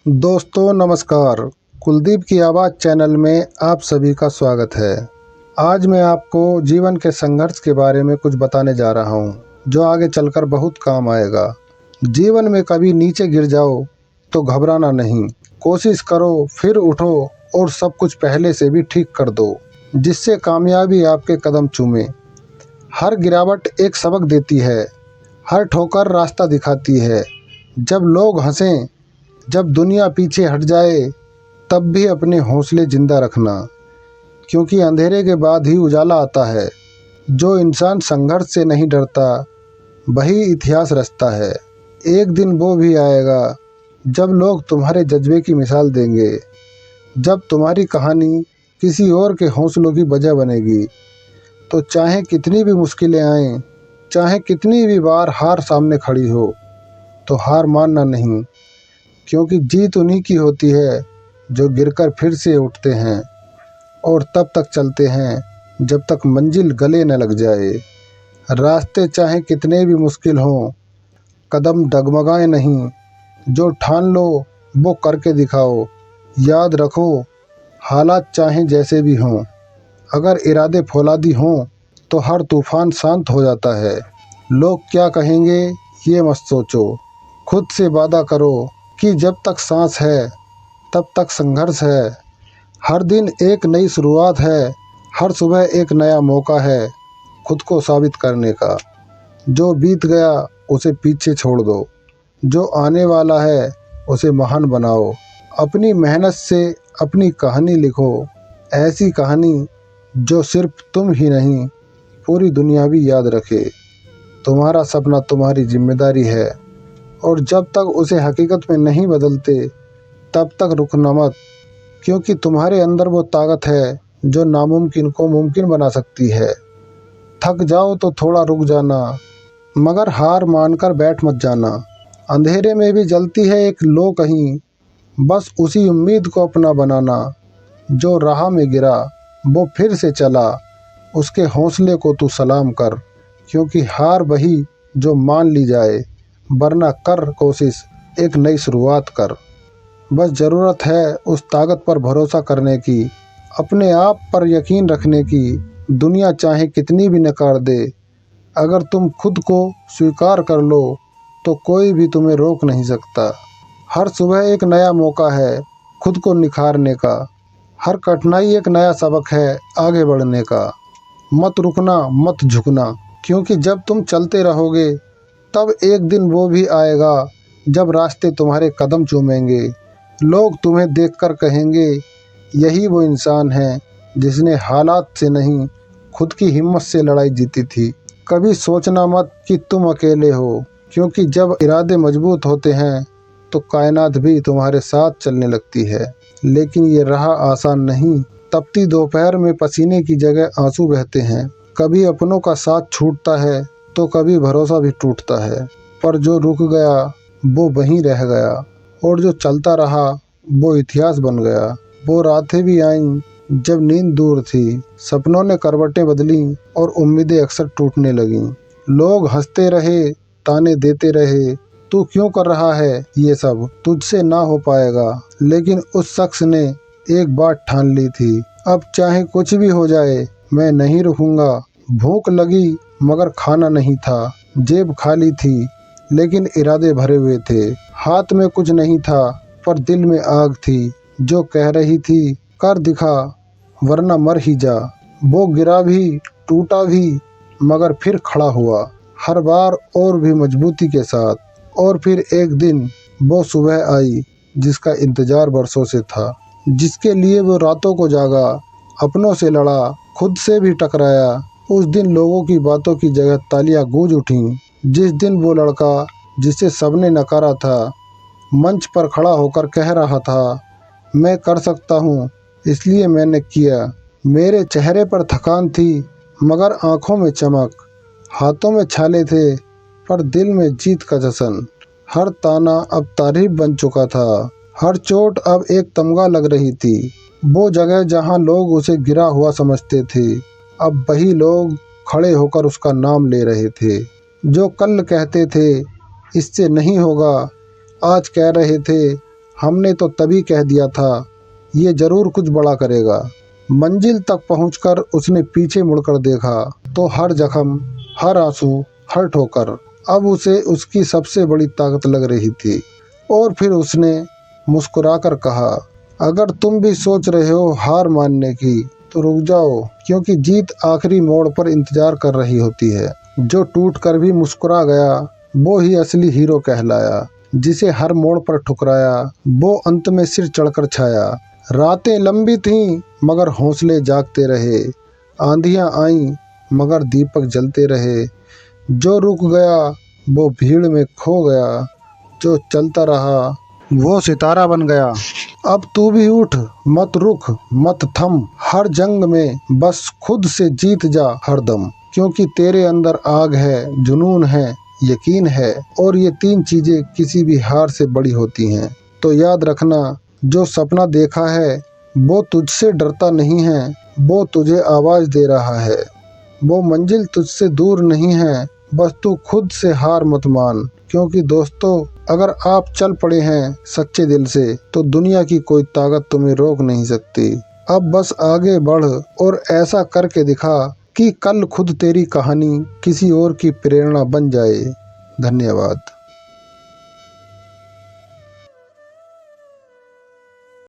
दोस्तों नमस्कार। कुलदीप की आवाज़ चैनल में आप सभी का स्वागत है। आज मैं आपको जीवन के संघर्ष के बारे में कुछ बताने जा रहा हूँ जो आगे चलकर बहुत काम आएगा। जीवन में कभी नीचे गिर जाओ तो घबराना नहीं, कोशिश करो, फिर उठो और सब कुछ पहले से भी ठीक कर दो, जिससे कामयाबी आपके कदम चूमे। हर गिरावट एक सबक देती है, हर ठोकर रास्ता दिखाती है। जब लोग हंसें, जब दुनिया पीछे हट जाए, तब भी अपने हौसले जिंदा रखना, क्योंकि अंधेरे के बाद ही उजाला आता है। जो इंसान संघर्ष से नहीं डरता वही इतिहास रचता है। एक दिन वो भी आएगा जब लोग तुम्हारे जज्बे की मिसाल देंगे, जब तुम्हारी कहानी किसी और के हौसलों की वजह बनेगी। तो चाहे कितनी भी मुश्किलें आएं, चाहे कितनी भी बार हार सामने खड़ी हो, तो हार मानना नहीं, क्योंकि जीत उन्हीं की होती है जो गिरकर फिर से उठते हैं और तब तक चलते हैं जब तक मंजिल गले न लग जाए। रास्ते चाहे कितने भी मुश्किल हों, कदम डगमगाए नहीं, जो ठान लो वो करके दिखाओ। याद रखो, हालात चाहे जैसे भी हों, अगर इरादे फौलादी हों तो हर तूफान शांत हो जाता है। लोग क्या कहेंगे ये मत सोचो, खुद से वादा करो कि जब तक सांस है तब तक संघर्ष है। हर दिन एक नई शुरुआत है, हर सुबह एक नया मौका है खुद को साबित करने का। जो बीत गया उसे पीछे छोड़ दो, जो आने वाला है उसे महान बनाओ। अपनी मेहनत से अपनी कहानी लिखो, ऐसी कहानी जो सिर्फ तुम ही नहीं पूरी दुनिया भी याद रखे। तुम्हारा सपना तुम्हारी जिम्मेदारी है, और जब तक उसे हकीकत में नहीं बदलते तब तक रुकना मत, क्योंकि तुम्हारे अंदर वो ताकत है जो नामुमकिन को मुमकिन बना सकती है। थक जाओ तो थोड़ा रुक जाना, मगर हार मानकर बैठ मत जाना। अंधेरे में भी जलती है एक लो कहीं, बस उसी उम्मीद को अपना बनाना। जो राह में गिरा वो फिर से चला, उसके हौसले को तू सलाम कर, क्योंकि हार वही जो मान ली जाए। वरना कर कोशिश, एक नई शुरुआत कर। बस ज़रूरत है उस ताकत पर भरोसा करने की, अपने आप पर यकीन रखने की। दुनिया चाहे कितनी भी नकार दे, अगर तुम खुद को स्वीकार कर लो तो कोई भी तुम्हें रोक नहीं सकता। हर सुबह एक नया मौका है खुद को निखारने का, हर कठिनाई एक नया सबक है आगे बढ़ने का। मत रुकना, मत झुकना, क्योंकि जब तुम चलते रहोगे तब एक दिन वो भी आएगा जब रास्ते तुम्हारे कदम चूमेंगे। लोग तुम्हें देखकर कहेंगे, यही वो इंसान है जिसने हालात से नहीं खुद की हिम्मत से लड़ाई जीती थी। कभी सोचना मत कि तुम अकेले हो, क्योंकि जब इरादे मजबूत होते हैं तो कायनात भी तुम्हारे साथ चलने लगती है। लेकिन ये राह आसान नहीं। तपती दोपहर में पसीने की जगह आंसू बहते हैं। कभी अपनों का साथ छूटता है तो कभी भरोसा भी टूटता है, पर जो रुक गया वो वहीं रह गया, और जो चलता रहा वो इतिहास बन गया। वो रातें भी आईं जब नींद दूर थी, सपनों ने करवटें बदली और उम्मीदें अक्सर टूटने लगीं। लोग हंसते रहे, ताने देते रहे, तू क्यों कर रहा है ये सब, तुझसे ना हो पाएगा। लेकिन उस शख्स ने एक बात ठान ली थी, अब चाहे कुछ भी हो जाए मैं नहीं रुकूंगा। भूख लगी मगर खाना नहीं था, जेब खाली थी लेकिन इरादे भरे हुए थे। हाथ में कुछ नहीं था पर दिल में आग थी जो कह रही थी, कर दिखा वरना मर ही जा। वो गिरा भी, टूटा भी, मगर फिर खड़ा हुआ, हर बार और भी मजबूती के साथ। और फिर एक दिन वो सुबह आई जिसका इंतजार बरसों से था, जिसके लिए वो रातों को जागा, अपनों से लड़ा, खुद से भी टकराया। उस दिन लोगों की बातों की जगह तालियां गूंज उठीं। जिस दिन वो लड़का जिसे सबने नकारा था मंच पर खड़ा होकर कह रहा था, मैं कर सकता हूँ इसलिए मैंने किया। मेरे चेहरे पर थकान थी मगर आंखों में चमक, हाथों में छाले थे पर दिल में जीत का जश्न। हर ताना अब तारीफ बन चुका था, हर चोट अब एक तमगा लग रही थी। वो जगह जहाँ लोग उसे गिरा हुआ समझते थे, अब वही लोग खड़े होकर उसका नाम ले रहे थे। जो कल कहते थे इससे नहीं होगा, आज कह रहे थे हमने तो तभी कह दिया था ये जरूर कुछ बड़ा करेगा। मंजिल तक पहुंचकर उसने पीछे मुड़कर देखा तो हर जख्म, हर आंसू, हर ठोकर अब उसे उसकी सबसे बड़ी ताकत लग रही थी। और फिर उसने मुस्कुराकर कहा, अगर तुम भी सोच रहे हो हार मानने की तो रुक जाओ, क्योंकि जीत आखिरी मोड़ पर इंतजार कर रही होती है। जो टूट कर भी मुस्कुरा गया वो ही असली हीरो कहलाया। जिसे हर मोड़ पर ठुकराया वो अंत में सिर चढ़कर छाया। रातें लंबी थीं मगर हौसले जागते रहे। आंधियां आईं मगर दीपक जलते रहे। जो रुक गया वो भीड़ में खो गया, जो चलता रहा वो सितारा बन गया। अब तू भी उठ, मत रुक, मत थम, हर जंग में बस खुद से जीत जा हरदम, क्योंकि तेरे अंदर आग है, जुनून है, यकीन है, और ये तीन चीजें किसी भी हार से बड़ी होती हैं। तो याद रखना, जो सपना देखा है वो तुझसे डरता नहीं है, वो तुझे आवाज दे रहा है। वो मंजिल तुझसे दूर नहीं है, बस तू खुद से हार मत मान, क्योंकि दोस्तों अगर आप चल पड़े हैं सच्चे दिल से तो दुनिया की कोई ताकत तुम्हें रोक नहीं सकती। अब बस आगे बढ़ और ऐसा करके दिखा कि कल खुद तेरी कहानी किसी और की प्रेरणा बन जाए। धन्यवाद।